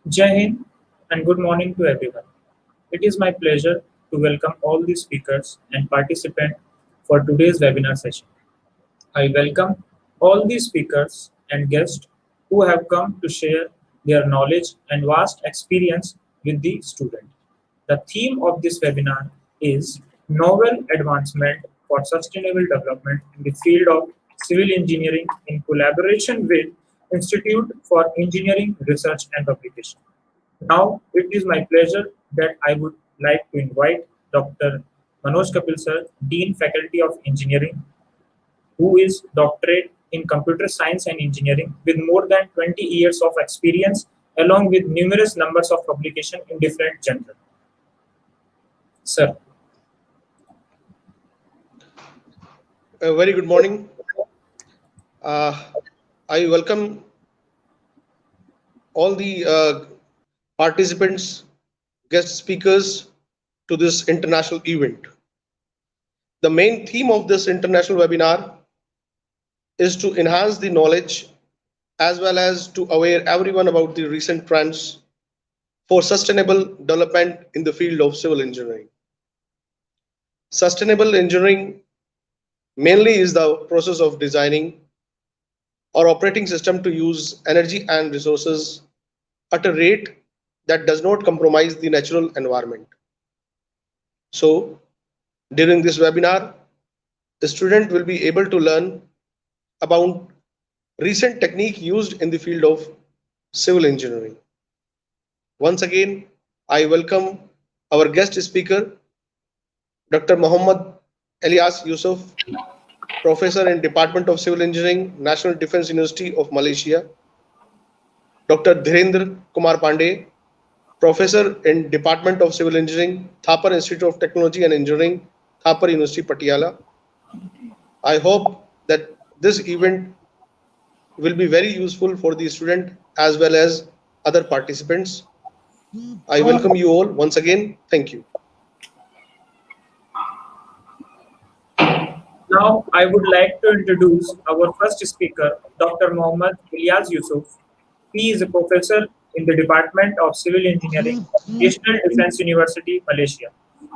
Jai Hind and good morning to everyone. It is my pleasure to welcome all the speakers and participants for today's webinar session. I welcome all the speakers and guests who have come to share their knowledge and vast experience with the student. The theme of this webinar is Novel Advancement for Sustainable Development in the Field of Civil Engineering in collaboration with Institute for Engineering Research and Publication. Now, it is my pleasure that I would like to invite Dr. Manoj Kapil sir, Dean Faculty of Engineering, who is doctorate in computer science and engineering with more than 20 years of experience along with numerous numbers of publication in different genres. Sir. A very good morning. I welcome all the participants, guest speakers to this international event. The main theme of this international webinar is to enhance the knowledge as well as to aware everyone about the recent trends for sustainable development in the field of civil engineering. Sustainable engineering mainly is the process of designing or operating system to use energy and resources at a rate that does not compromise the natural environment. So, during this webinar, the student will be able to learn about recent technique used in the field of civil engineering. Once again, I welcome our guest speaker, Dr. Mohammed Alias Yusof, Professor in Department of Civil Engineering, National Defence University of Malaysia. Dr. Dheerndra Kumar Pandey, Professor in Department of Civil Engineering, Thappar Institute of Technology and Engineering, Thappar University, Patiala. I hope that this event will be very useful for the student as well as other participants. I welcome you all once again. Thank you. Now, I would like to introduce our first speaker, Dr. Mohammed Alias Yusof. He is a professor in the Department of Civil Engineering, National Defence University, Malaysia.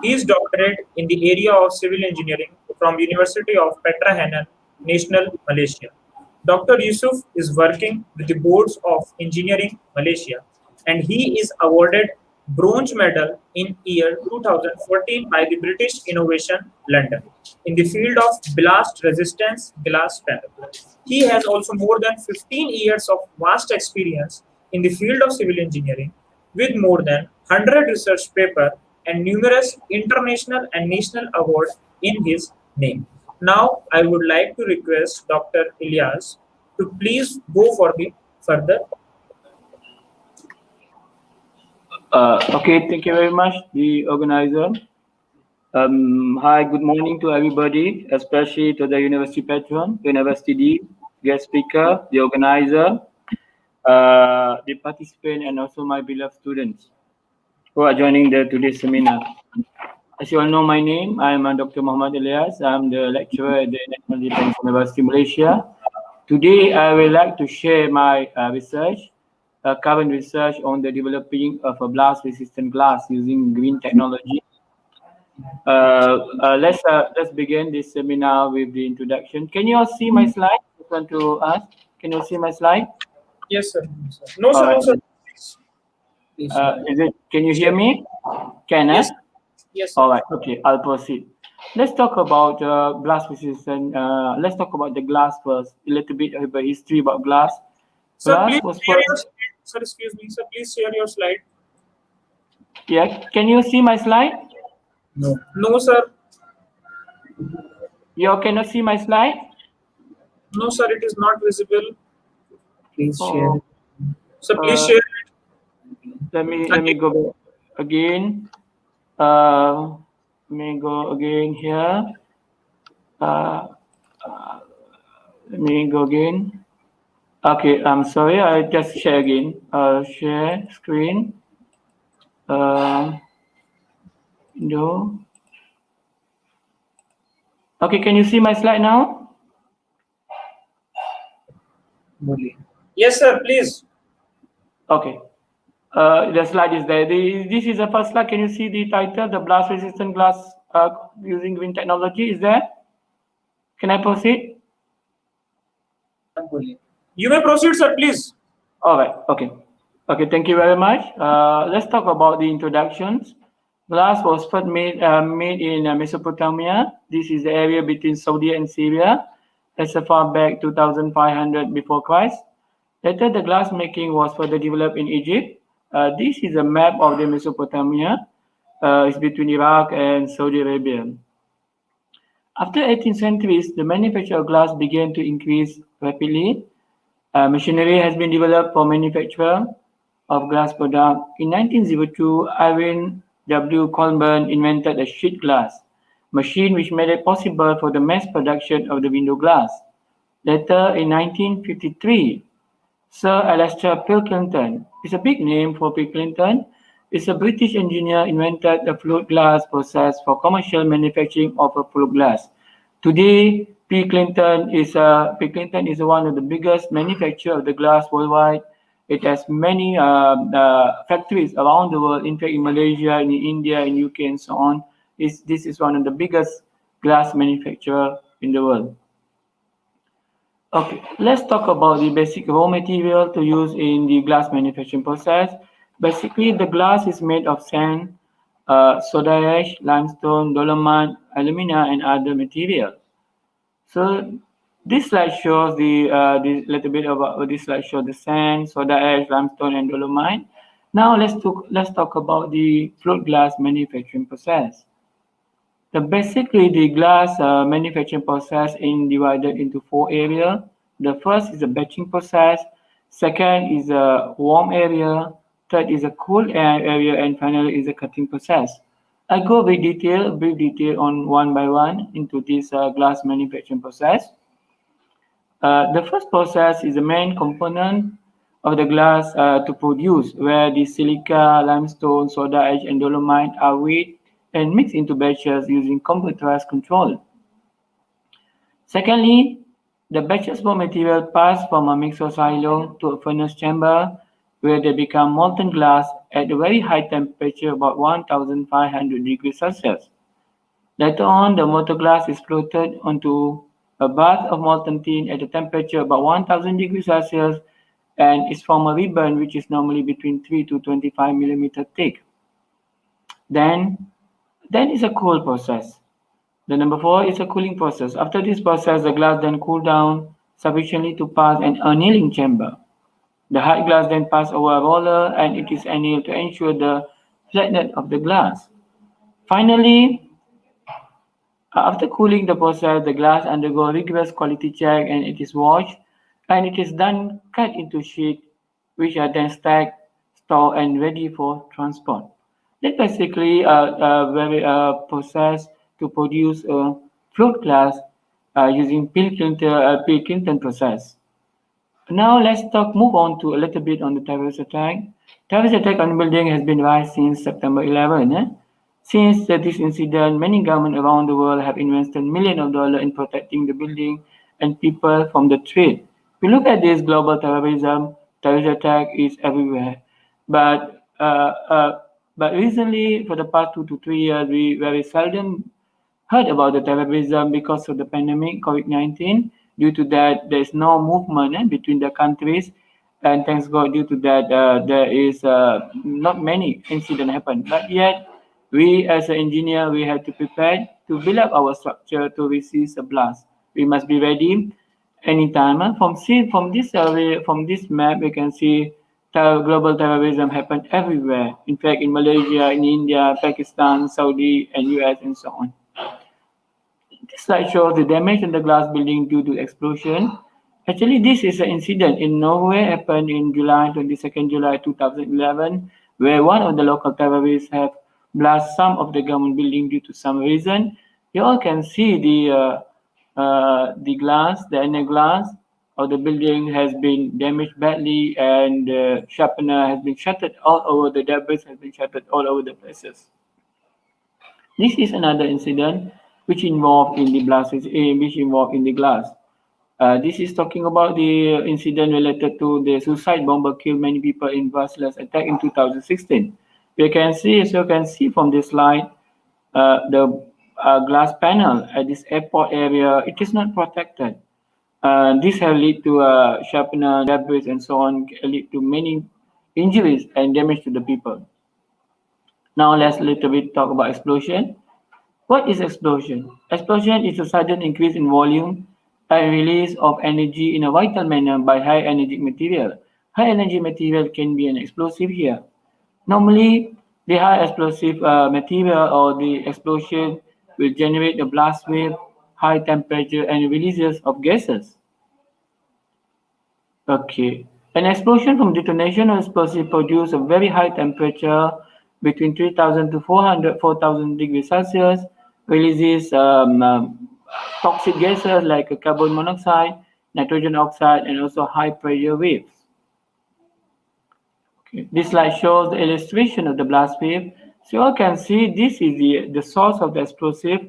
He is doctorate in the area of civil engineering from University of Petra National, Malaysia. Dr. Yusof is working with the boards of engineering Malaysia and he is awarded bronze medal in year 2014 by the British Innovation London in the field of blast resistance glass panel. He has also more than 15 years of vast experience in the field of civil engineering with more than 100 research papers and numerous international and national awards in his name. Now, I would like to request Dr. Alias to please go for the further. Okay, thank you very much, the organizer. Hi, good morning to everybody, especially to the university patron, university dean, guest speaker, the organizer, the participant, and also my beloved students who are joining today's seminar. As you all know my name, I am Dr. Mohammed Alias. I'm the lecturer at the National Defence University, Malaysia. Today, I would like to share my research, current research on the developing of a blast-resistant glass using green technology. Let's begin this seminar with the introduction. Can you all see my slide? I just want to ask. Can you all see my slide? Yes, sir. No, sir. No, sir. Is it? Can you hear me? Can I? Yes. Yes. Sir. All right. Okay. I'll proceed. Let's talk about glass resistant. Let's talk about the glass first. A little bit of a history about glass. Sir, Glass please was share first. your slide. Sir, excuse me. Sir, please share your slide. Yeah. Can you see my slide? No. No, sir. You cannot see my slide? No, sir. It is not visible. Please share it. So please share it. Let me go back again. Let me go again here. Let me go again. Okay, I'm sorry. I just share again. Share screen. No. Okay, can you see my slide now? Yes, sir. Please. Okay. The slide is there. This is the first slide. Can you see the title, the blast resistant glass using green technology? Is there? Can I proceed? You may proceed, sir, please. All right. Okay. Okay. Thank you very much. Let's talk about the introductions. Glass was first made in Mesopotamia. This is the area between Saudi and Syria. As far back 2500 before Christ. Later, the glass making was further developed in Egypt. This is a map of the Mesopotamia. It's between Iraq and Saudi Arabia. After 18th centuries, the manufacture of glass began to increase rapidly. Machinery has been developed for manufacture of glass products. In 1902, Irving W. Colburn invented a sheet glass machine which made it possible for the mass production of the window glass. Later, in 1953, Sir Alistair Pilkington is a big name for Pilkington. Is a British engineer invented the fluid glass process for commercial manufacturing of a fluid glass. Today, Pilkington is one of the biggest manufacturers of the glass worldwide. It has many factories around the world. In fact, in Malaysia, in India, in UK, and so on. This is one of the biggest glass manufacturer in the world. Okay, let's talk about the basic raw material to use in the glass manufacturing process. Basically, the glass is made of sand, soda ash, limestone, dolomite, alumina, and other material. So this slide shows the little bit about this slide shows the sand, soda ash, limestone, and dolomite. Now let's talk about the float glass manufacturing process. Basically, the glass manufacturing process is divided into 4 areas. The first is the batching process. Second is a warm area. Third is a cool area, and finally is a cutting process. I go brief detail on one by one into this glass manufacturing process. The first process is the main component of the glass to produce, where the silica, limestone, soda ash, and dolomite are weighed and mixed into batches using computerized control. Secondly, the batches raw material pass from a mixer silo to a furnace chamber, where they become molten glass at a very high temperature, about 1500 degrees Celsius. Later on, the molten glass is floated onto a bath of molten tin at a temperature about 1000 degrees Celsius, and is from a ribbon which is normally between 3 to 25 millimeter thick. Then is a cool process. The number 4 is a cooling process. After this process, the glass then cool down sufficiently to pass an annealing chamber. The hard glass then pass over a roller, and it is annealed to ensure the flatness of the glass. Finally, after cooling the process, the glass undergoes rigorous quality check, and it is washed, and it is then cut into sheets, which are then stacked, stored, and ready for transport. That's basically a process to produce a float glass using Pilkington process. Now let's move on to a little bit on the terrorist attack. Terrorist attack on the building has been rising since September 11. Since this incident, many governments around the world have invested millions of dollars in protecting the building and people from the threat. If you look at this global terrorism, terrorist attack is everywhere. But recently, for the past 2 to 3 years, we very seldom heard about the terrorism because of the pandemic, COVID-19. Due to that, there is no movement between the countries. And thanks God, due to that, there is not many incidents happen. But yet, we as an engineer, we have to prepare to build up our structure to resist a blast. We must be ready anytime. From this map, we can see global terrorism happen everywhere. In fact, in Malaysia, in India, Pakistan, Saudi, and US, and so on. This slide shows the damage in the glass building due to explosion. Actually, this is an incident in Norway, happened in July 2011, where one of the local terrorists have blasted some of the government building due to some reason. You all can see the glass, the inner glass of the building has been damaged badly, and the sharpener has been shattered all over. The debris has been shattered all over the places. This is another incident which involved in the glass. This is talking about the incident related to the suicide bomber killed many people in Brussels attack in 2016. You can see, as you can see from this slide, the glass panel at this airport area, it is not protected. This has led to sharpener, debris, and so on, lead to many injuries and damage to the people. Now let's little bit talk about explosion. What is explosion? Explosion is a sudden increase in volume and release of energy in a vital manner by high energy material. High energy material can be an explosive here. Normally, the high explosive material or the explosion will generate a blast wave, high temperature, and releases of gases. Okay. An explosion from detonation of explosive produce a very high temperature between 3000 to 4,000 degrees Celsius, releases toxic gases like carbon monoxide, nitrogen oxide, and also high pressure waves. Okay. This slide shows the illustration of the blast wave. So you all can see this is the source of the explosive.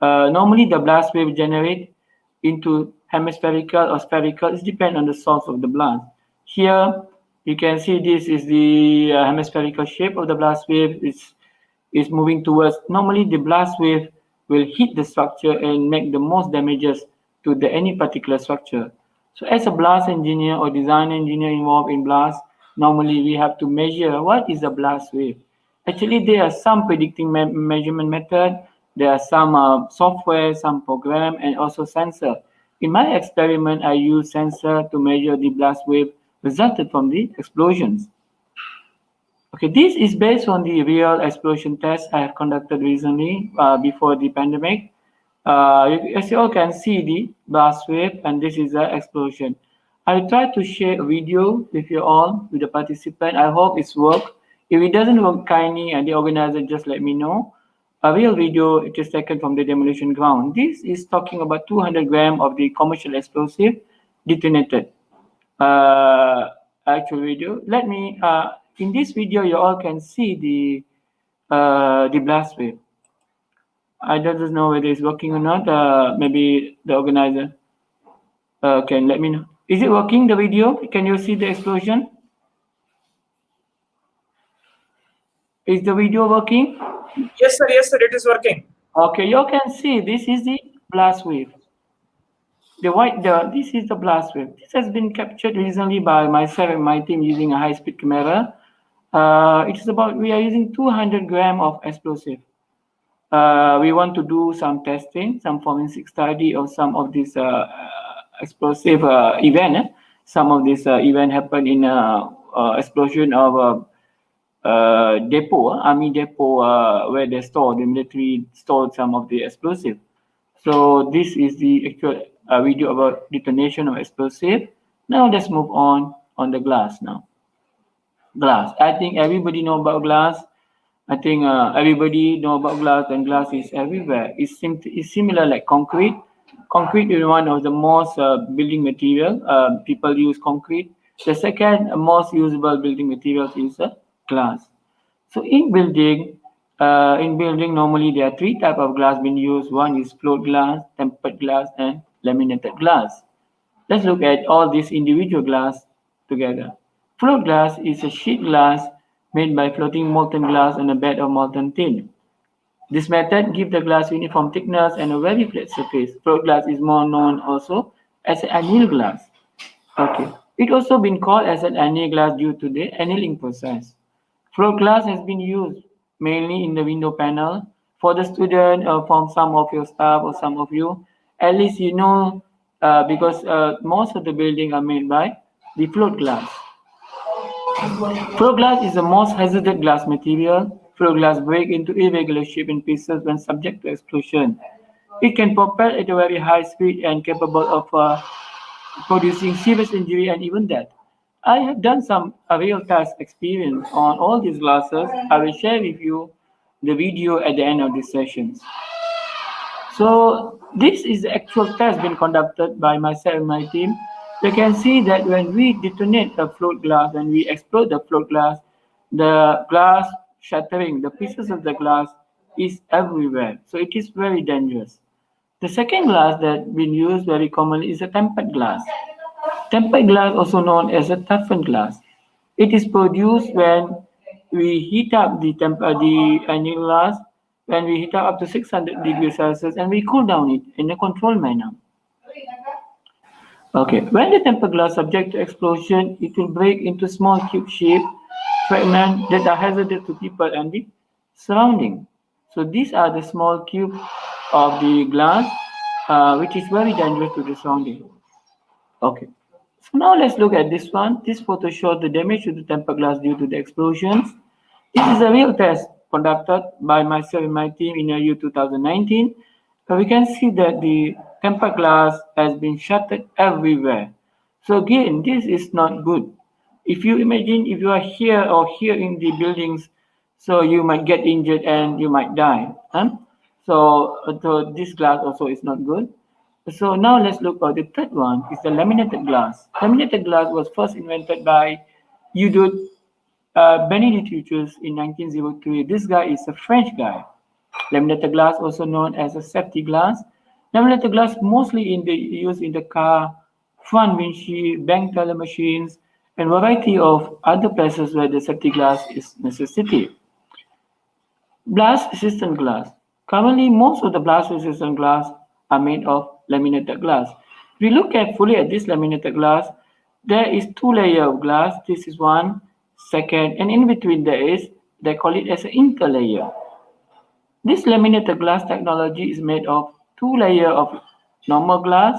Normally, the blast wave generate into hemispherical or spherical. It depends on the source of the blast. Here, you can see this is the hemispherical shape of the blast wave. It's moving towards. Normally, the blast wave will hit the structure and make the most damages to any particular structure. So, as a blast engineer or design engineer involved in blast, normally we have to measure what is the blast wave. Actually, there are some predicting measurement method. There are some software, some program, and also sensor. In my experiment, I use sensor to measure the blast wave resulted from the explosions. Okay, this is based on the real explosion test I have conducted recently before the pandemic. As you all can see the blast wave, and this is the explosion. I try to share a video with you all, with the participant. I hope it's work. If it doesn't work, kindly and the organizer just let me know. A real video, it is taken from the demolition ground. This is talking about 200 grams of the commercial explosive detonated. Actual video. Let me, in this video, you all can see the blast wave. I don't know whether it's working or not. Maybe the organizer can let me know. Is it working, the video? Can you see the explosion? Is the video working? Yes, sir, it is working. Okay, you can see this is the blast wave. This is the blast wave. This has been captured recently by myself and my team using a high-speed camera. We are using 200 grams of explosive. We want to do some testing, some forensic study of some of this explosive event. Some of this event happened in explosion of depot, army depot, where the military stored some of the explosive. So this is the actual video about detonation of explosive. Now let's move on the glass now. Glass. I think everybody know about glass. I think everybody know about glass, and glass is everywhere. It's similar like concrete. Concrete is one of the most building material. People use concrete. The second most usable building material is glass. So in building, normally there are three types of glass being used. One is float glass, tempered glass, and laminated glass. Let's look at all these individual glass together. Float glass is a sheet glass made by floating molten glass on a bed of molten tin. This method gives the glass uniform thickness and a very flat surface. Float glass is more known also as an anneal glass. Okay. It also been called as an anneal glass due to the annealing process. Float glass has been used mainly in the window panel. For the student, from some of your staff or some of you, at least you know because most of the building are made by the float glass. Float glass is the most hazardous glass material. Float glass break into irregular shape in pieces when subject to explosion. It can propel at a very high speed and capable of producing serious injury and even death. I have done some real task experience on all these glasses. I will share with you the video at the end of this session. So this is the actual test being conducted by myself and my team. You can see that when we detonate the float glass, when we explode the float glass, the glass shattering, the pieces of the glass is everywhere. So it is very dangerous. The second glass that been used very commonly is a tempered glass. Tempered glass, also known as a toughened glass. It is produced when we heat up the annual glass, when we heat up to 600 degrees Celsius and we cool down it in a controlled manner. Okay, when the tempered glass subject to explosion, it will break into small cube-shaped fragments that are hazardous to people and the surrounding. So these are the small cube of the glass, which is very dangerous to the surrounding. Okay, so now let's look at this one. This photo shows the damage to the tempered glass due to the explosions. This is a real test conducted by myself and my team in the year 2019. We can see that the tempered glass has been shattered everywhere. So again, this is not good. If you imagine if you are here or here in the buildings, so you might get injured and you might die. So this glass also is not good. So now let's look at the third one. Is the laminated glass. Laminated glass was first invented by Eudote Benedictus in 1903. This guy is a French guy. Laminated glass, also known as a safety glass. Laminated glass mostly used in the car, front windshield, bank teller machines, and variety of other places where the safety glass is necessity. Blast-resistant glass. Currently, most of the blast-resistant glass are made of laminated glass. If we look carefully at this laminated glass, there is two layers of glass. This is one, second, and in between they call it as an interlayer. This laminated glass technology is made of two layers of normal glass,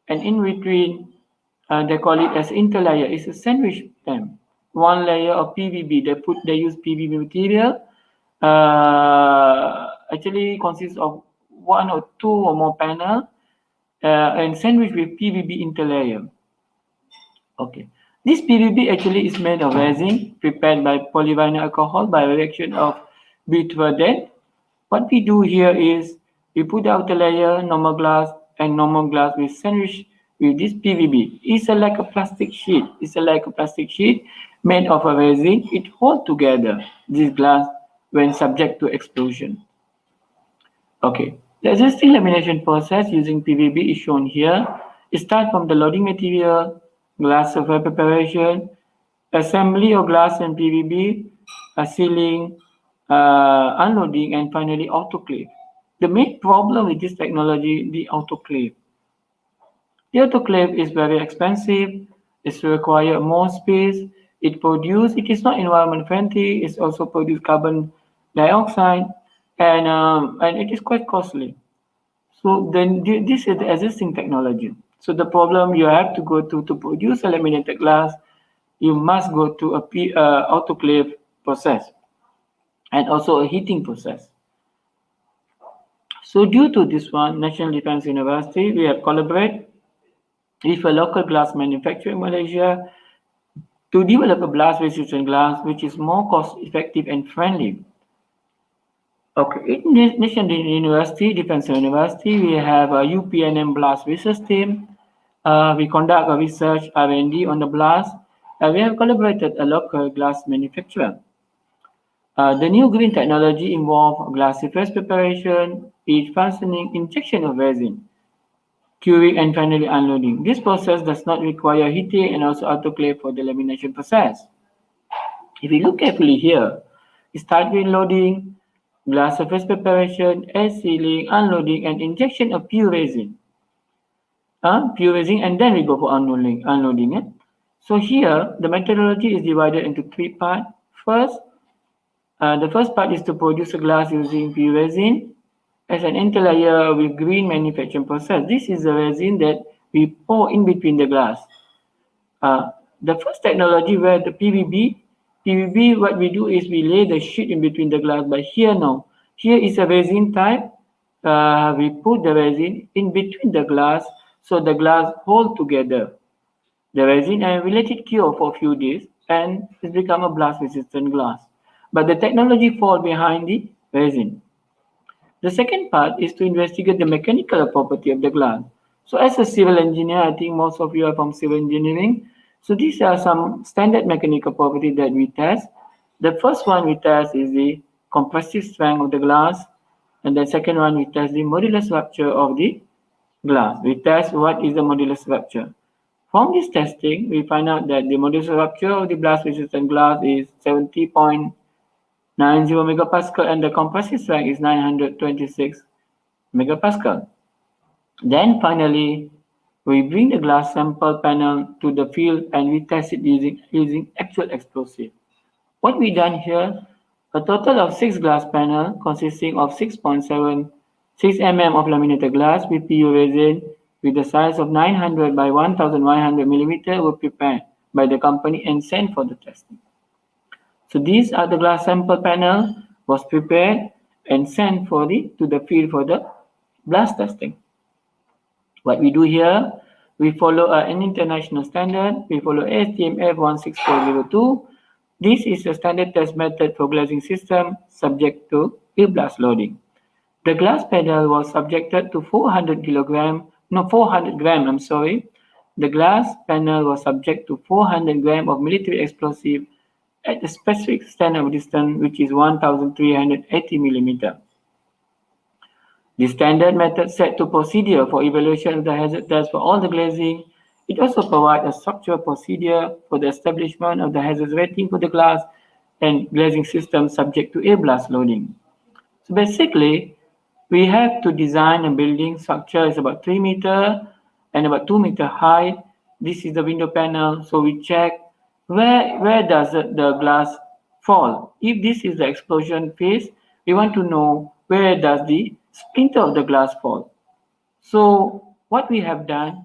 and in between they call it as interlayer. It's a sandwich them. One layer of PVB. They use PVB material. Actually consists of one or two or more panel and sandwich with PVB interlayer. Okay. This PVB actually is made of resin prepared by polyvinyl alcohol by reaction of butadiene. What we do here is we put the outer layer, normal glass, and normal glass with sandwich with this PVB. It's like a plastic sheet. It's like a plastic sheet made of a resin. It holds together this glass when subject to explosion. Okay, the existing lamination process using PVB is shown here. It starts from the loading material, glass surface preparation, assembly of glass and PVB, sealing, unloading, and finally autoclave. The main problem with this technology, the autoclave. The autoclave is very expensive. It requires more space. It is not environment friendly. It also produces carbon dioxide, and it is quite costly. So then this is the existing technology. So the problem you have to go to produce a laminated glass, you must go to a autoclave process and also a heating process. So due to this one, National Defence University, we have collaborated with a local glass manufacturer in Malaysia to develop a blast-resistant glass which is more cost-effective and friendly. Okay, in National University, Defence University, we have a UPNM blast research team. We conduct a research R&D on the blast. We have collaborated a local glass manufacturer. The new green technology involves glass surface preparation, each fastening, injection of resin, curing, and finally unloading. This process does not require heating and also autoclave for the lamination process. If you look carefully here, it starts with loading, glass surface preparation, air sealing, unloading, and injection of pure resin. And then we go for unloading. So here, the methodology is divided into three parts. First, the first part is to produce a glass using pure resin as an interlayer with green manufacturing process. This is the resin that we pour in between the glass. The first technology where the PVB, what we do is we lay the sheet in between the glass. But here is a resin type. We put the resin in between the glass so the glass hold together the resin and we let it cure for a few days and it's become a blast resistant glass. But the technology falls behind the resin. The second part is to investigate the mechanical property of the glass. So as a civil engineer, I think most of you are from civil engineering. So these are some standard mechanical properties that we test. The first one we test is the compressive strength of the glass. And the second one, we test the modular structure of the glass. We test what is the modular structure. From this testing, we find out that the modular structure of the blast resistant glass is 70.90 megapascal and the compressive strength is 926 megapascal. Then finally, we bring the glass sample panel to the field and we test it using actual explosive. What we done here, a total of 6 glass panel consisting of 6.76 mm of laminated glass with PU resin with the size of 900 by 1100 millimeter were prepared by the company and sent for the testing. So these are the glass sample panel was prepared and sent to the field for the blast testing. What we do here, we follow an international standard. We follow ASTM F16402. This is a standard test method for glazing system subject to field blast loading. The glass panel was subjected to 400 gram. The glass panel was subject to 400 gram of military explosive at a specific standard distance, which is 1,380 millimeter. The standard method set to procedure for evaluation of the hazard test for all the glazing. It also provides a structural procedure for the establishment of the hazard rating for the glass and glazing system subject to air blast loading. So basically, we have to design a building structure is about 3 meter and about 2 meter high. This is the window panel. So we check where does the glass fall. If this is the explosion phase, we want to know where does the splinter of the glass fall. So what we have done,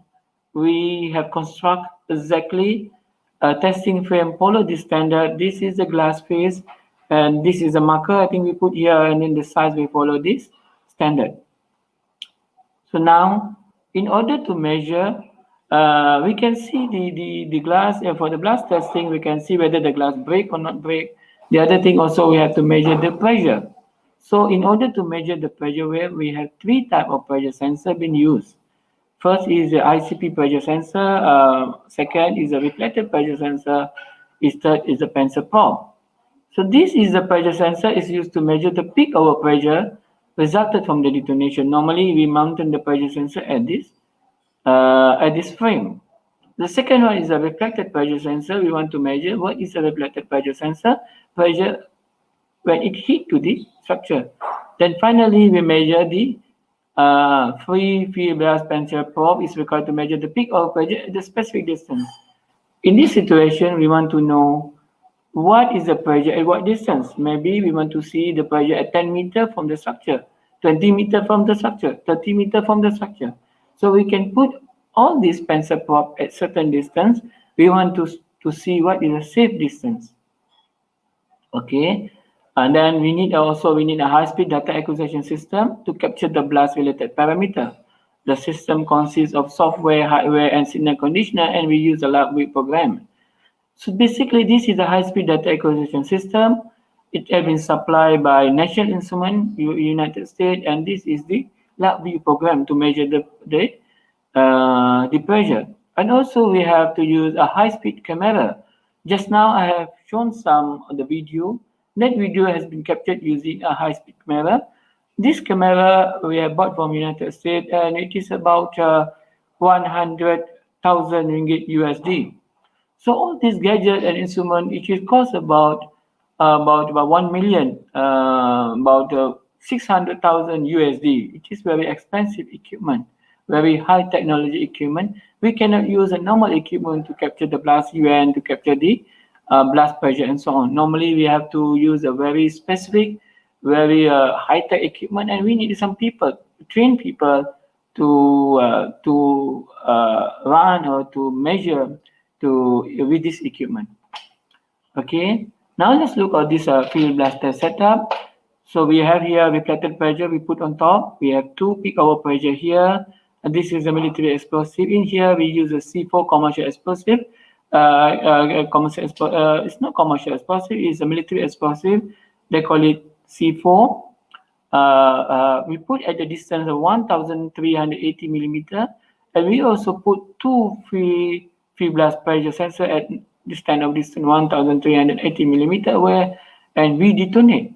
we have construct exactly a testing frame, follow this standard. This is the glass phase and this is the marker I think we put here, and then the size we follow this standard. So now in order to measure, we can see the glass for the blast testing, we can see whether the glass break or not break. The other thing also we have to measure the pressure. So in order to measure the pressure wave, we have 3 types of pressure sensor being used. First is the ICP pressure sensor. Second is the reflected pressure sensor. Third is the pencil probe. So this is the pressure sensor is used to measure the peak over pressure resulted from the detonation. Normally we mount the pressure sensor at this frame. The second one is a reflected pressure sensor. We want to measure what is a reflected pressure sensor pressure when it hit to the structure. Then finally, we measure the free field blast pencil probe is required to measure the peak of pressure at the specific distance. In this situation, we want to know what is the pressure at what distance. Maybe we want to see the pressure at 10 meter from the structure, 20 meter from the structure, 30 meter from the structure. So we can put all these pencil probe at certain distance. We want to see what is a safe distance. Okay. And then we need a high-speed data acquisition system to capture the blast-related parameter. The system consists of software, hardware, and signal conditioner, and we use a LabVIEW program. So basically, this is a high-speed data acquisition system. It has been supplied by National Instrument, United States, and this is the LabVIEW program to measure the pressure. And also, we have to use a high-speed camera. Just now, I have shown some of the video. That video has been captured using a high-speed camera. This camera we have bought from United States, and it is about 100,000 ringgit USD. So all these gadgets and instruments, it will cost about 1 million, about 600,000 USD. It is very expensive equipment, very high technology equipment. We cannot use a normal equipment to capture the blast event, to capture the blast pressure and so on. Normally, we have to use a very specific, very high-tech equipment, and we need some people, trained people to run or to measure with this equipment. Okay, now let's look at this field blaster setup. So we have here reflected pressure we put on top. We have 2 peak hour pressure here, and this is a military explosive. In here, we use a C4 commercial explosive. It's not commercial explosive, it's a military explosive. They call it C4. We put at the distance of 1,380 millimeter, and we also put 2 free blast pressure sensor at this kind of distance 1,380 millimeter away, and we detonate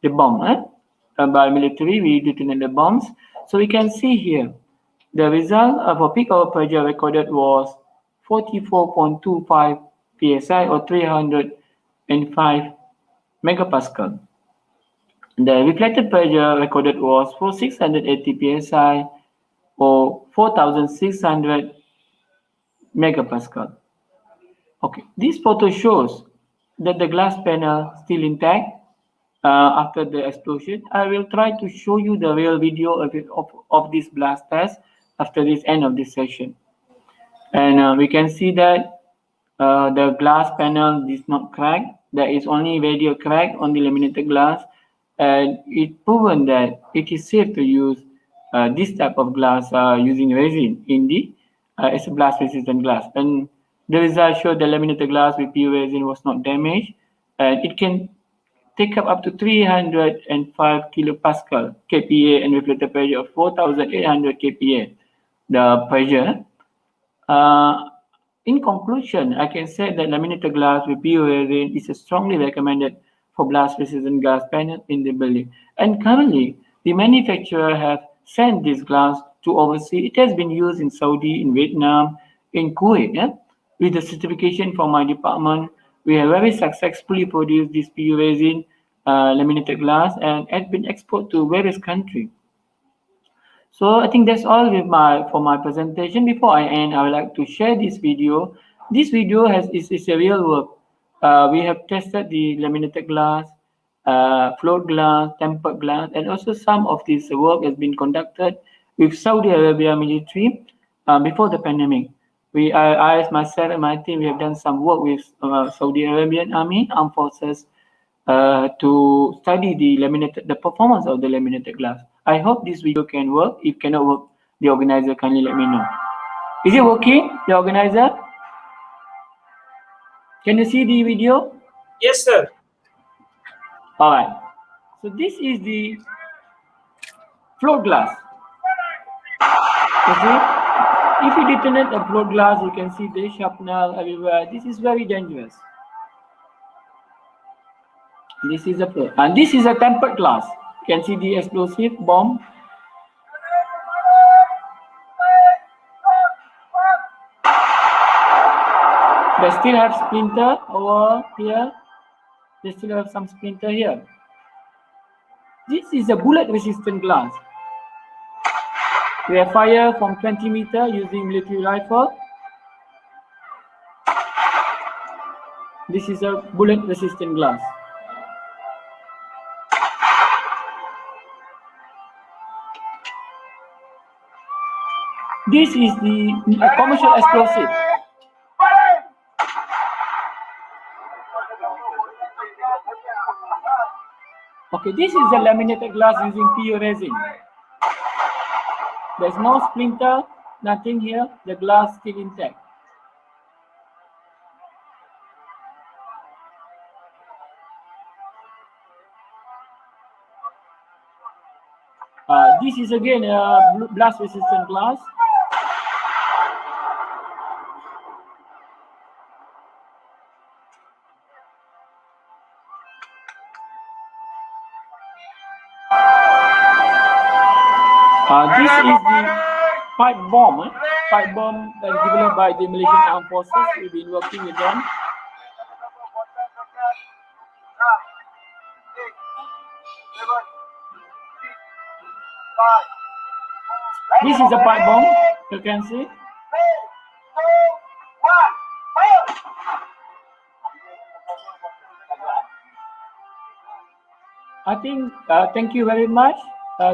the bomb by military. We detonated bombs. So we can see here, the result of a peak hour pressure recorded was 44.25 psi or 305 megapascal. The reflected pressure recorded was for 680 psi or 4,600 megapascal. Okay, this photo shows that the glass panel still intact after the explosion. I will try to show you the real video of this blast test after this end of this session. And we can see that the glass panel is not cracked. There is only radial crack on the laminated glass, and it proven that it is safe to use this type of glass using resin in the as a blast resistant glass. And the results show the laminated glass with PU resin was not damaged, and it can take up to 305 kilopascal kPa and reflected pressure of 4,800 kPa. The pressure. In conclusion, I can say that laminated glass with PU resin is strongly recommended for blast-resistant glass panel in the building. And currently, the manufacturer have sent this glass to overseas. It has been used in Saudi, in Vietnam, in Kuwait. Yeah? With the certification from my department, we have very successfully produced this PU resin laminated glass and has been exported to various countries. So I think that's all for my presentation. Before I end, I would like to share this video. This video is a real work. We have tested the laminated glass, float glass, tempered glass, and also some of this work has been conducted with Saudi Arabia military before the pandemic. I, as myself and my team, we have done some work with Saudi Arabian Army, Armed Forces, to study the performance of the laminated glass. I hope this video can work. If cannot work, the organizer kindly let me know. Is it working, the organizer? Can you see the video? Yes, sir. All right. So this is the float glass. You see? If you detonate a float glass, you can see the shrapnel everywhere. This is very dangerous. This is a float, and this is a tempered glass. You can see the explosive bomb. They still have splinter over here. They still have some splinter here. This is a bullet-resistant glass. We have fire from 20 meters using military rifle. This is a bullet-resistant glass. This is the commercial explosive. Okay, this is the laminated glass using PU resin. There's no splinter, nothing here. The glass still intact. This is again a blast-resistant glass. This is the pipe bomb. Pipe bomb that is developed by the Malaysian Armed Forces. We've been working with them. This is a pipe bomb, you can see. I think, thank you very much.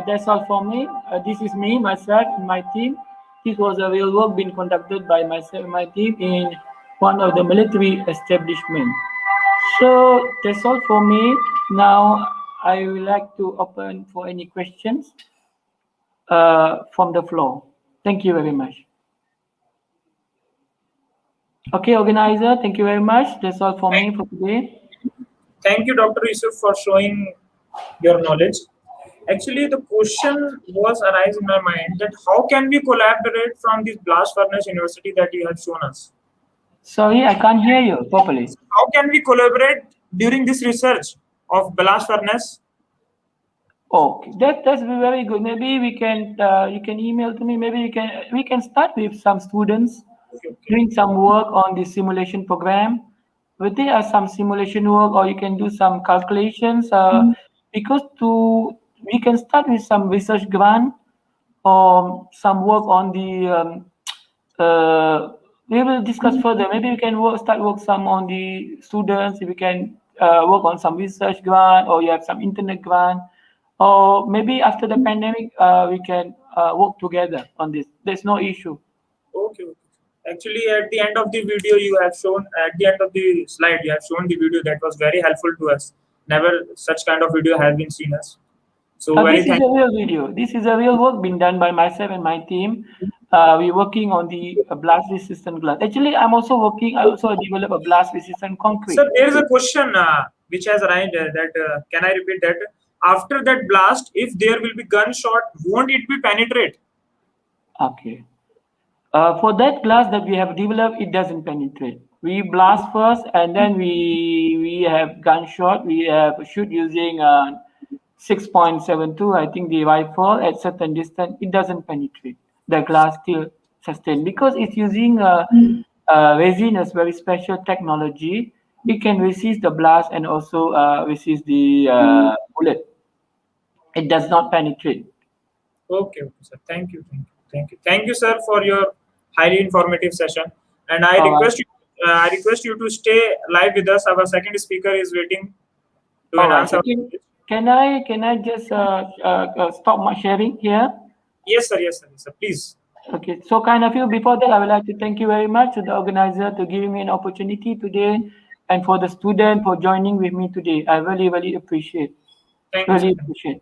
That's all for me. This is me, myself, and my team. This was a real work being conducted by myself and my team in one of the military establishments. So that's all for me. Now I would like to open for any questions from the floor. Thank you very much. Okay, organizer, thank you very much. That's all for me for today. Thank you, Dr. Yusof, for showing your knowledge. Actually, the question was arise in my mind that how can we collaborate from this blast furnace university that you have shown us? Sorry, I can't hear you properly. How can we collaborate during this research of blast furnace? Okay, that's very good. Maybe we can you can email to me. Maybe we can start with some students Okay, okay. doing some work on the simulation program. But there are some simulation work, or you can do some calculations. Because to we can start with some research grant or some work on the we will discuss further. Maybe we can start work some on the students. If we can work on some research grant, or you have some internet grant, or maybe after the pandemic, we can work together on this. There's no issue. Okay, okay. Actually, at the end of the video, you have shown, at the end of the slide, you have shown the video that was very helpful to us. Never such kind of video has been seen us. So very This is thank. a real video. This is a real work being done by myself and my team. We're working on the blast resistant glass. Actually, I'm also working. I also develop a blast resistant concrete. So there is a question which has arisen that can I repeat that? After that blast, if there will be gunshot, won't it be penetrate? Okay. For that glass that we have developed, it doesn't penetrate. We blast first, and then we have gunshot. We have shoot using 6.72. I think the rifle at certain distance, it doesn't penetrate. The glass still sustain because it's using resin as very special technology. It can resist the blast and also resist the bullet. It does not penetrate. Okay, okay, sir. Thank you, thank you, thank you, thank you, sir, for your highly informative session. And I All right. request you, I request you to stay live with us. Our second speaker is waiting to All right. enhance So our. can I just stop my sharing here? Yes, sir. Yes, sir. Yes, sir. Please. Okay. So kind of you. Before that, I would like to thank you very much to the organizer to giving me an opportunity today, and for the student for joining with me today. I really really appreciate. Thank you, sir. Really Thank appreciate.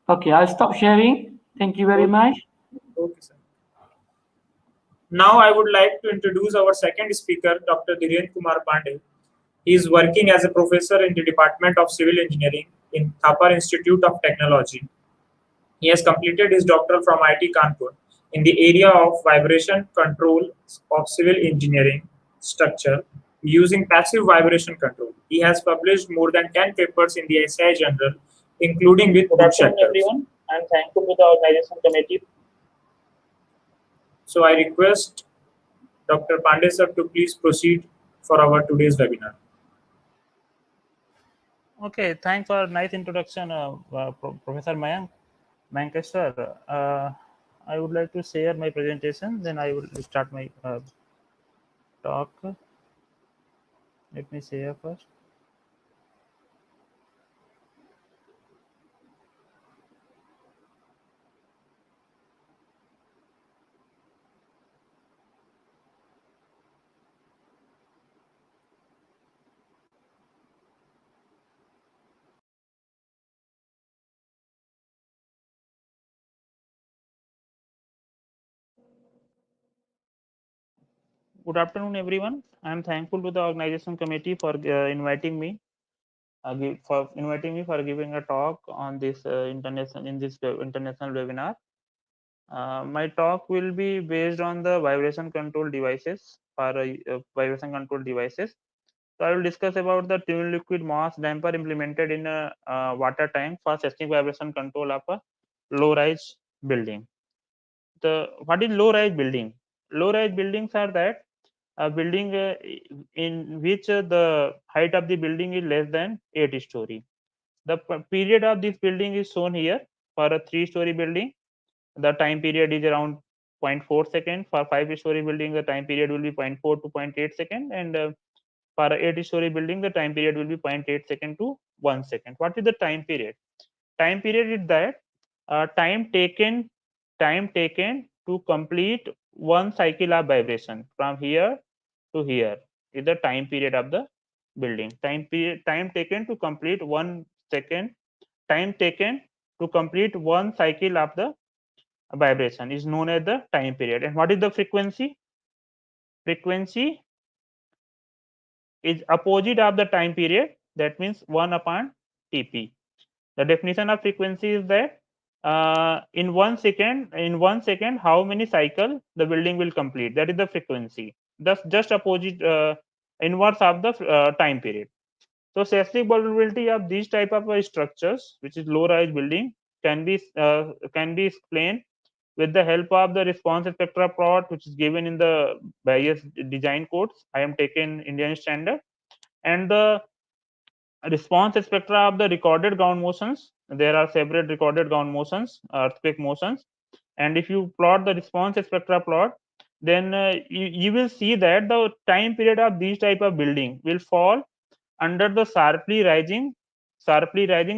Okay. I'll stop sharing. Thank you very you. much. Okay, sir. Now I would like to introduce our second speaker, Dr. Kumar Pandey. He is working as a professor in the Department of Civil Engineering in Thappar Institute of Technology. He has completed his doctoral from IIT Kanpur in the area of vibration control of civil engineering structure using passive vibration control. He has published more than 10 papers in the SI Journal, including with Good group afternoon, sectors. everyone. I'm thankful to the organization committee. So I request Dr. Pandey sir to please proceed for our today's webinar. Okay, thanks for nice introduction, Professor Mayank sir. I would like to share my presentation. Then I will start my talk. Let me share first. Good afternoon, everyone. I'm thankful to the organization committee for inviting me. For inviting me for giving a talk on this international webinar. My talk will be based on the vibration control devices for vibration control devices. So I will discuss about the tune liquid mass damper implemented in a water tank for seismic vibration control of a low-rise building. What is low-rise building? Low-rise buildings are that a building in which the height of the building is less than 8 story. The period of this building is shown here. For a 3-story building, the time period is around 0.4 second. For 5-story building, the time period will be 0.4 to 0.8 second, and for a 8-story building, the time period will be 0.8 second to 1 second. What is the time period? Time period is that time taken to complete one cycle of vibration from here to here is the time period of the building. Time taken to complete 1 second. Time taken to complete one cycle of the vibration is known as the time period. And what is the frequency? Frequency is opposite of the time period. That means 1 upon Tp. The definition of frequency is that in 1 second, how many cycle the building will complete. That is the frequency. Thus, just opposite inverse of the time period. So, seismic vulnerability of these type of structures, which is low-rise building, can be explained with the help of the response spectra plot, which is given in the various design codes. I am taken Indian standard, and the response spectra of the recorded ground motions. There are several recorded ground motions, earthquake motions, and if you plot the response spectra plot, then you will see that the time period of these type of building will fall under the sharply rising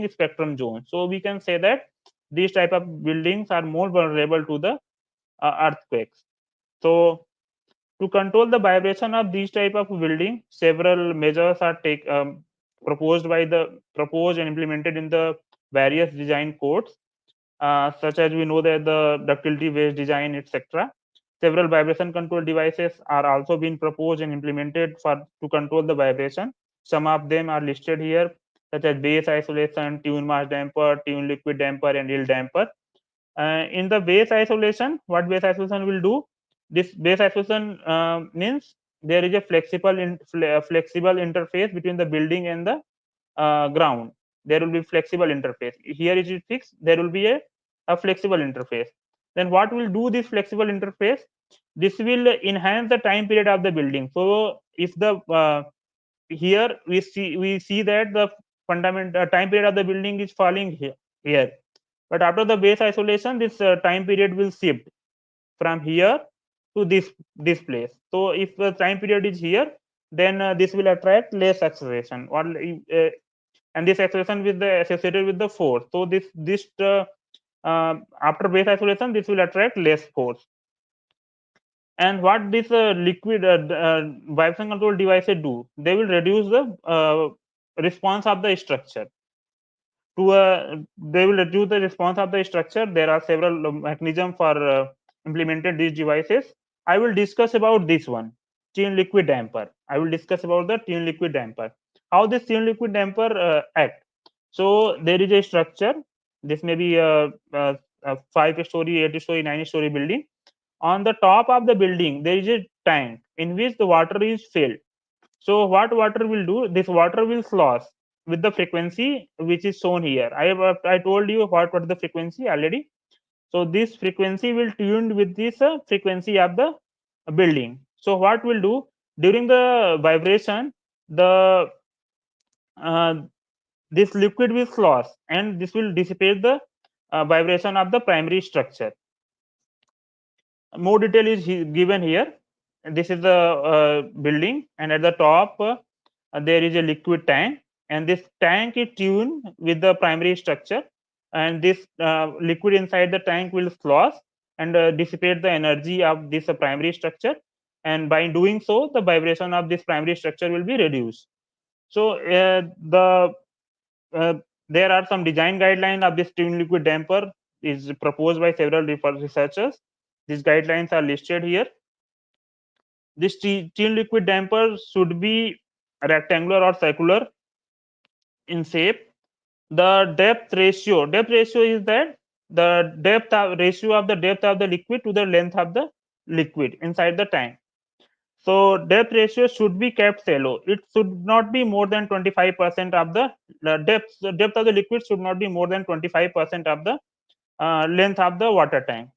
spectrum zone. So we can say that these type of buildings are more vulnerable to the earthquakes. So to control the vibration of these type of building, several measures are proposed and implemented in the various design codes, such as we know that the ductility based design, etc. Several vibration control devices are also being proposed and implemented for to control the vibration. Some of them are listed here, such as base isolation, tune mass damper, tune liquid damper, and yield damper. In the base isolation, what base isolation will do? This base isolation means there is a flexible interface between the building and the ground. There will be flexible interface. Here it is fixed. There will be a flexible interface. Then what will do this flexible interface? This will enhance the time period of the building. So if the here we see that the fundamental time period of the building is falling here, but after the base isolation, this time period will shift from here to this place. So if the time period is here, then this will attract less acceleration, and this acceleration with the associated with the force. So this after base isolation, this will attract less force. And what this liquid vibration control devices do? They will reduce the response of the structure. They will reduce the response of the structure. There are several mechanisms for implemented these devices. I will discuss about this one, chain liquid damper. I will discuss about the chain liquid damper. How this chain liquid damper act? So there is a structure. This may be a 5-story, 8-story, 9-story building. On the top of the building, there is a tank in which the water is filled. So what water will do? This water will slosh with the frequency which is shown here. I told you what the frequency already. So this frequency will tuned with this frequency of the building. So what will do during the vibration, the this liquid will slosh and this will dissipate the vibration of the primary structure. More detail is given here. This is the building, and at the top there is a liquid tank, and this tank is tuned with the primary structure, and this liquid inside the tank will slosh and dissipate the energy of this primary structure, and by doing so the vibration of this primary structure will be reduced. So uh, there are some design guidelines of this tuned liquid damper is proposed by several researchers. These guidelines are listed here. This chain liquid damper should be rectangular or circular in shape. The depth ratio is that the ratio of the depth of the liquid to the length of the liquid inside the tank. So depth ratio should be kept shallow. It should not be more than 25% of the depth. The depth of the liquid should not be more than 25% of the length of the water tank.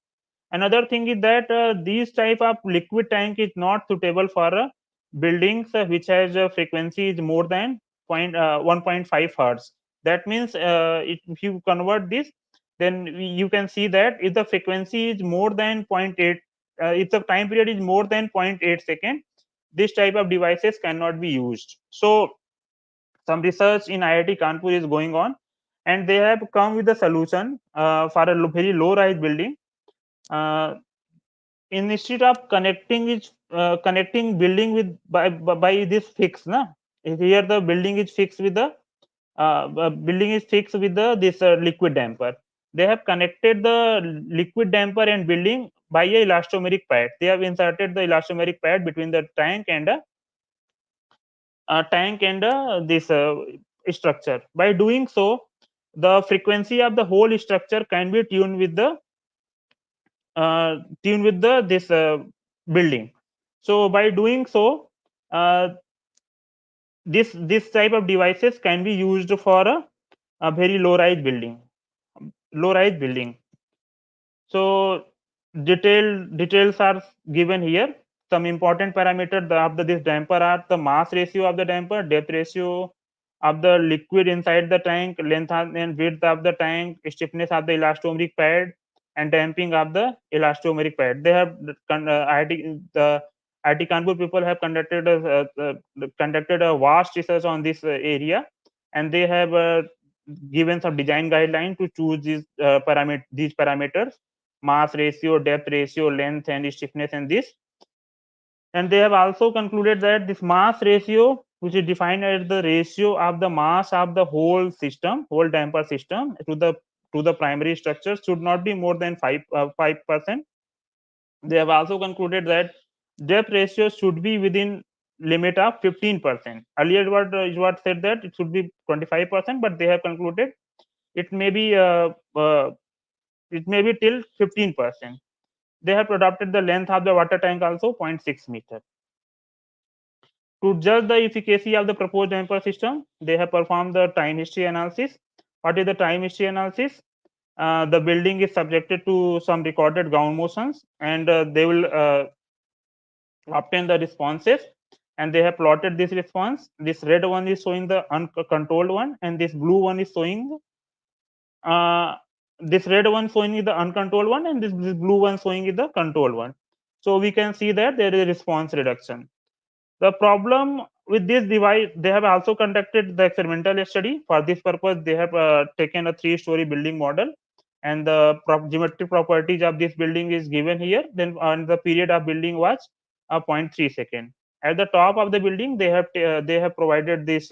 Another thing is that these type of liquid tank is not suitable for buildings which has a frequency is more than 1.5 hertz. That means if you convert this, then you can see that if the frequency is more than 0.8, if the time period is more than 0.8 second, this type of devices cannot be used. So some research in IIT Kanpur is going on, and they have come with a solution for a very low rise building. Instead of connecting building with by this fix, na, here the building is fixed with the this liquid damper. They have connected the liquid damper and building by a elastomeric pad. They have inserted the elastomeric pad between the tank and this structure. By doing so, the frequency of the whole structure can be tuned with the this building. So by doing so, this type of devices can be used for a very low rise building. low-rise building. So details are given here. Some important parameters of this damper are the mass ratio of the damper, depth ratio of the liquid inside the tank, length and width of the tank, stiffness of the elastomeric pad, and damping of the elastomeric pad. They have the IIT Kanpur people have conducted a vast research on this area, and they have given some design guideline to choose these parameters: mass ratio, depth ratio, length, and stiffness, and this. And they have also concluded that this mass ratio, which is defined as the ratio of the mass of the whole system, whole damper system, to the primary structure, should not be more than 5%. They have also concluded that depth ratio should be within limit of 15%. Earlier, what said that it should be 25%, but they have concluded it may be till 15%. They have adopted the length of the water tank also 0.6 meter. To judge the efficacy of the proposed damper system, they have performed the time history analysis. What is the time history analysis? The building is subjected to some recorded ground motions, and they will obtain the responses, and they have plotted this response. This red one is showing the uncontrolled one, and this blue one is showing this red one showing is the uncontrolled one, and this blue one showing is the controlled one. So we can see that there is a response reduction. The problem with this device, they have also conducted the experimental study. For this purpose, they have taken a 3-story building model, and the geometric properties of this building is given here. Then on the period of building was 0.3 second. At the top of the building, they have provided this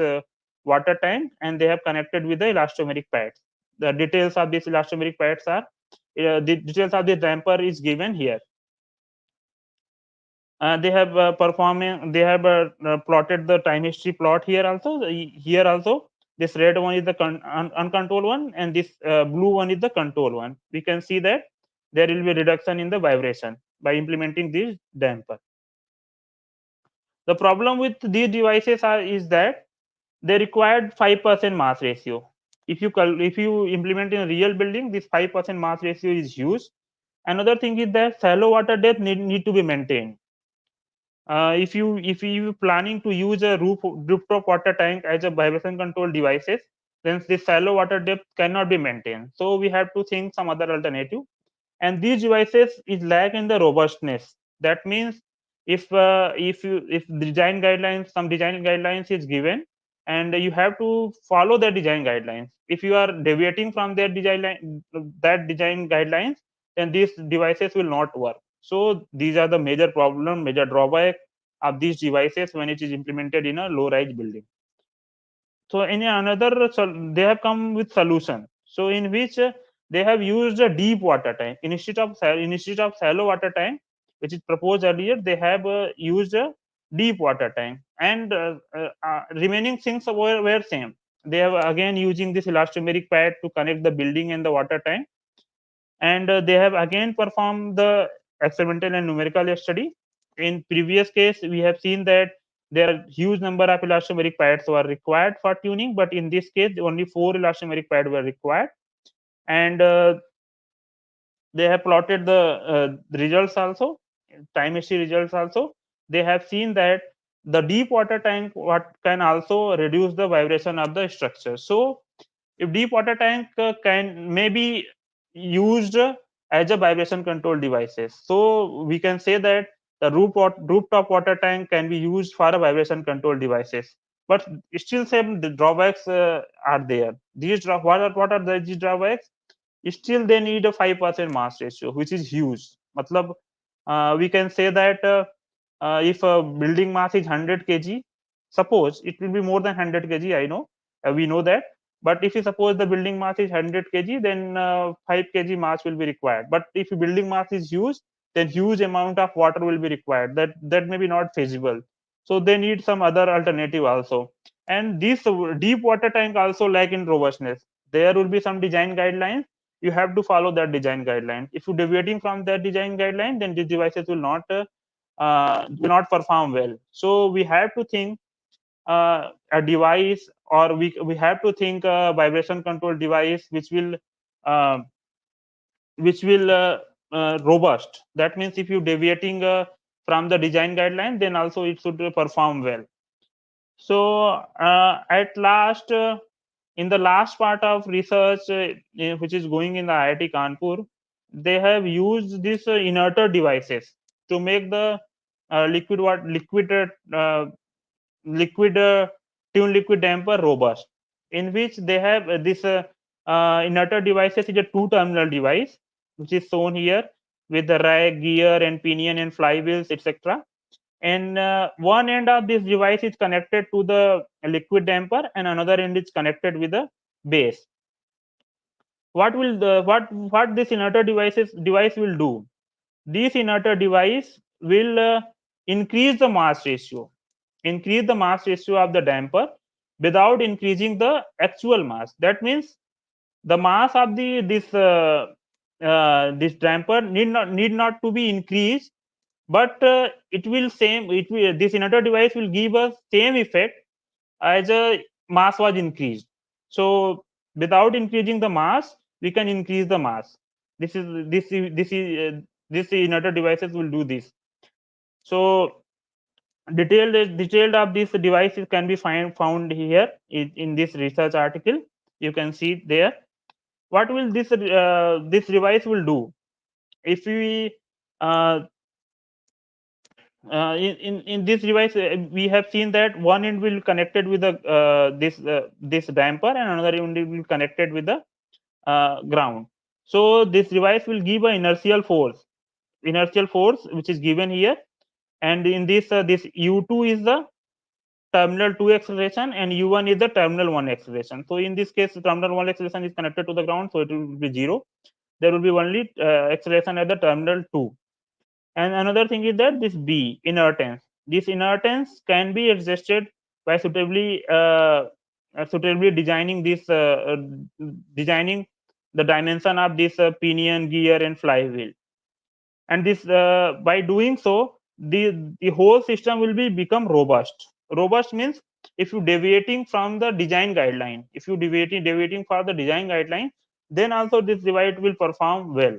water tank, and they have connected with the elastomeric pads. The details of these elastomeric pads are the details of the damper is given here. They have plotted the time history plot here also. Here also, this red one is the uncontrolled one, and this blue one is the control one. We can see that there will be a reduction in the vibration by implementing this damper. The problem with these devices is that they required 5% mass ratio. If you implement in a real building, this 5% mass ratio is used. Another thing is that shallow water depth need to be maintained. If you planning to use a rooftop water tank as a vibration control devices, then this shallow water depth cannot be maintained. So we have to think some other alternative. And these devices is lack in the robustness. That means if design guidelines, some design guidelines is given, and you have to follow the design guidelines. If you are deviating from that design guidelines, then these devices will not work. So these are the major problem, major drawback of these devices when it is implemented in a low-rise building. So in another, they have come with solution. So in which they have used a deep water tank instead of shallow water tank, which is proposed earlier. They have used a deep water tank, and remaining things were same. They have again using this elastomeric pad to connect the building and the water tank, and they have again performed the experimental and numerical study. In previous case, we have seen that there are huge number of elastomeric pads were required for tuning, but in this case only 4 elastomeric pads were required. And they have plotted the results also, time history results also. They have seen that the deep water tank can also reduce the vibration of the structure. So if deep water tank may be used as a vibration control devices, so we can say that the rooftop water tank can be used for a vibration control devices. But still same the drawbacks are there. What are these drawbacks? Still they need a 5% mass ratio, which is huge. Matlab, we can say that if a building mass is 100 kg, suppose it will be more than 100 kg, I know, we know that. But if you suppose the building mass is 100 kg, then 5 kg mass will be required. But if building mass is huge, then huge amount of water will be required. That may be not feasible. So they need some other alternative also. And this deep water tank also lack in robustness. There will be some design guidelines. You have to follow that design guideline. If you're deviating from that design guideline, then these devices will not perform well. So we have to think a device, or we have to think a vibration control device which will which will robust. That means if you deviating from the design guideline, then also it should perform well. So at last, in the last part of research, which is going in the IIT Kanpur, they have used these inerter devices to make the liquid tune liquid damper robust, in which they have this inerter devices is a two-terminal device, which is shown here with the rag, gear, and pinion and flywheels, etc. And one end of this device is connected to the liquid damper, and another end is connected with the base. What will the what this inerter device will do? This inerter device will increase the mass ratio, of the damper without increasing the actual mass. That means the mass of the this damper need not to be increased, but this inerter device will give us same effect as a mass was increased. So without increasing the mass, we can increase the mass. This inerter devices will do this. So detailed of these devices can be found here in this research article. You can see there. What will this device will do? If we in this device, we have seen that one end will connected with the this damper, and another end will connected with the ground. So this device will give an inertial force, which is given here, and in this u2 is the terminal 2 acceleration, and u1 is the terminal 1 acceleration. So in this case, the terminal 1 acceleration is connected to the ground, so it will be 0. There will be only acceleration at the terminal 2. And another thing is that this B, inertance. This inertance can be adjusted by suitably designing designing the dimension of this pinion, gear, and flywheel. And this by doing so, the whole system will become robust. Robust means if you deviating from the design guideline, if you deviating for the design guideline, then also this device will perform well.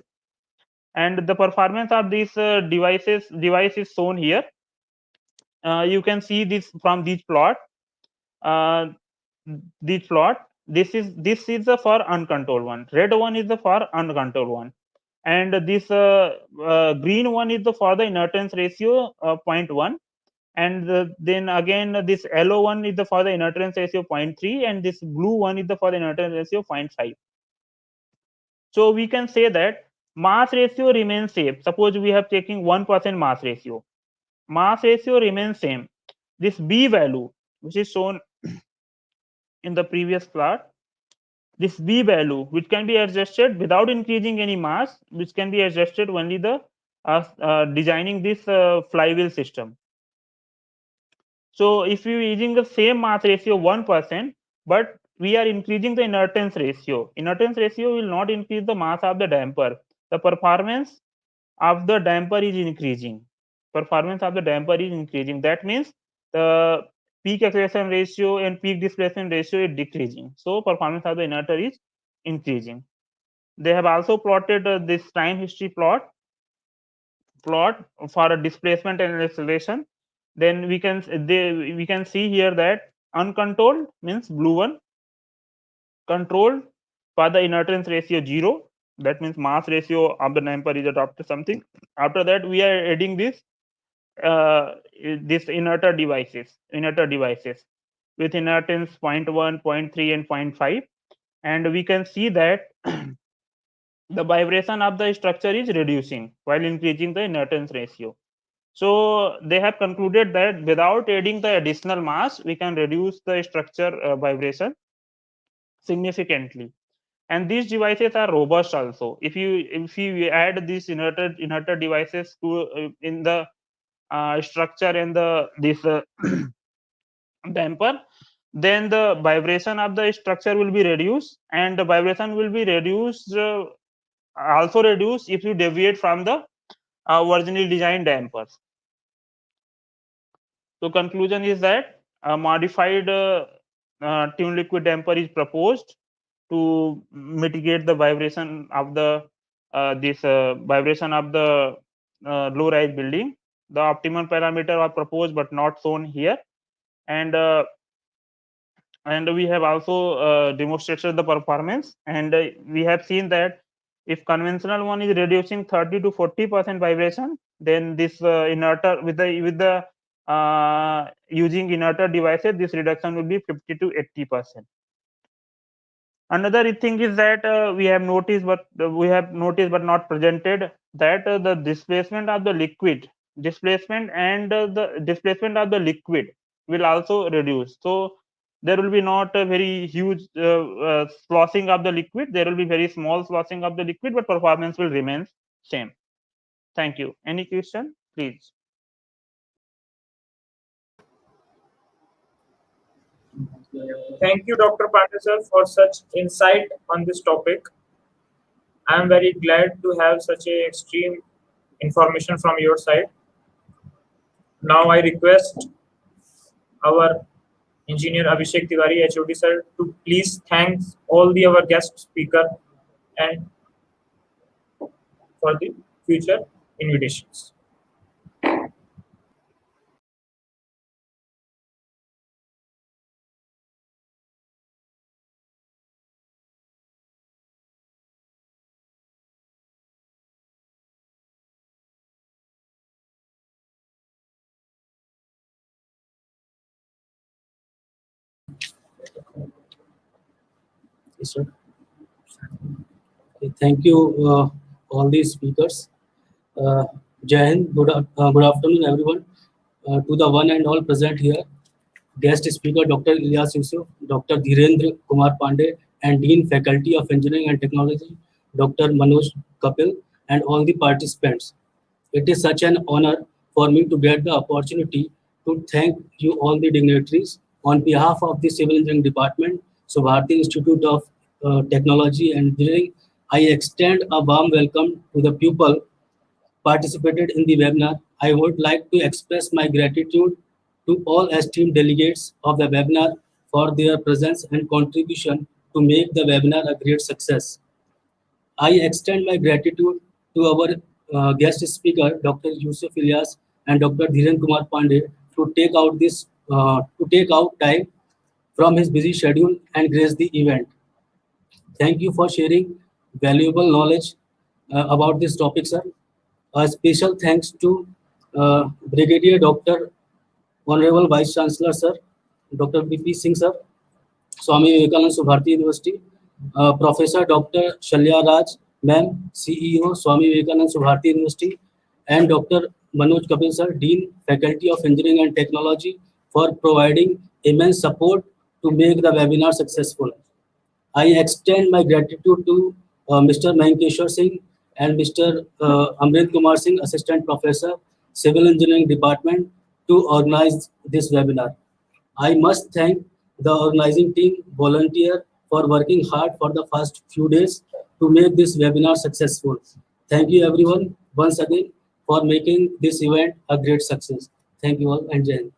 And the performance of these device is shown here. You can see this from this plot. Uh, this plot. This is the for uncontrolled one. Red one is the for uncontrolled one, and this green one is the for the inertance ratio 0.1, and then again this yellow one is the for the inertance ratio 0.3, and this blue one is the for the inertance ratio 0.5. So we can say that mass ratio remains same. Suppose we have taking 1% mass ratio. Mass ratio remains same. This B value, which is shown in the previous plot, this B value, which can be adjusted without increasing any mass, which can be adjusted only the designing this flywheel system. So if you are using the same mass ratio 1%, but we are increasing the inertance ratio. Inertance ratio will not increase the mass of the damper. The performance of the damper is increasing. That means the peak acceleration ratio and peak displacement ratio is decreasing. So performance of the inerter is increasing. They have also plotted this time history plot for a displacement and acceleration. Then we can see here that uncontrolled means blue one, controlled for the inertance ratio 0. That means mass ratio of the damper is adopted something. After that, we are adding this inerter devices with inertance 0.1, 0.3, and 0.5, and we can see that the vibration of the structure is reducing while increasing the inertance ratio. So they have concluded that without adding the additional mass, we can reduce the structure vibration significantly. And these devices are robust also. If you add these inerter devices to in the structure and this damper, then the vibration of the structure will be reduced, and the vibration will be reduced also reduced if you deviate from the originally designed dampers. So conclusion is that a modified tune liquid damper is proposed to mitigate the vibration of the this vibration of the low-rise building. The optimal parameter are proposed but not shown here, and we have also demonstrated the performance, and we have seen that if conventional one is reducing 30 to 40% vibration, then this inverter with the using inverter devices, this reduction will be 50 to 80%. Another thing is that we have noticed but not presented, that the displacement of the liquid will also reduce. So there will be not a very huge sloshing of the liquid. There will be very small sloshing of the liquid, but performance will remain same. Thank you. Any question, please? Thank you, Dr. Pandey sir, for such insight on this topic. I am very glad to have such a extreme information from your side. Now I request our engineer Abhishek Tiwari, HOD sir, to please thank all the our guest speaker and for the future invitations. Yes, sir. Thank you, all these speakers. Jai Hind, good afternoon, everyone. To the one and all present here, guest speaker Dr. Alias Yusof, Dr. Dheerndra Kumar Pandey, and Dean Faculty of Engineering and Technology, Dr. Manoj Kapil, and all the participants. It is such an honor for me to get the opportunity to thank you all the dignitaries on behalf of the Civil Engineering Department, Subharti Institute of Technology and Engineering. I extend a warm welcome to the pupil participated in the webinar. I would like to express my gratitude to all esteemed delegates of the webinar for their presence and contribution to make the webinar a great success. I extend my gratitude to our guest speaker, Dr. Yusof Alias and Dr. Dheerendra Kumar Pandey, to take out time from his busy schedule and grace the event. Thank you for sharing valuable knowledge about this topic, sir. A special thanks to Brigadier Dr. Honorable Vice Chancellor, sir, Dr. B.P. Singh, sir, Swami Vivekanand Subharti University, Professor Dr. Shalya Raj, ma'am, CEO, Swami Vivekanand Subharti University, and Dr. Manoj Kapil, sir, Dean, Faculty of Engineering and Technology, for providing immense support to make the webinar successful. I extend my gratitude to Mr. Mankeshwar Singh and Mr. Amrit Kumar Singh, Assistant Professor, Civil Engineering Department, to organize this webinar. I must thank the organizing team, volunteer, for working hard for the first few days to make this webinar successful. Thank you everyone once again for making this event a great success. Thank you all and Jai Hind.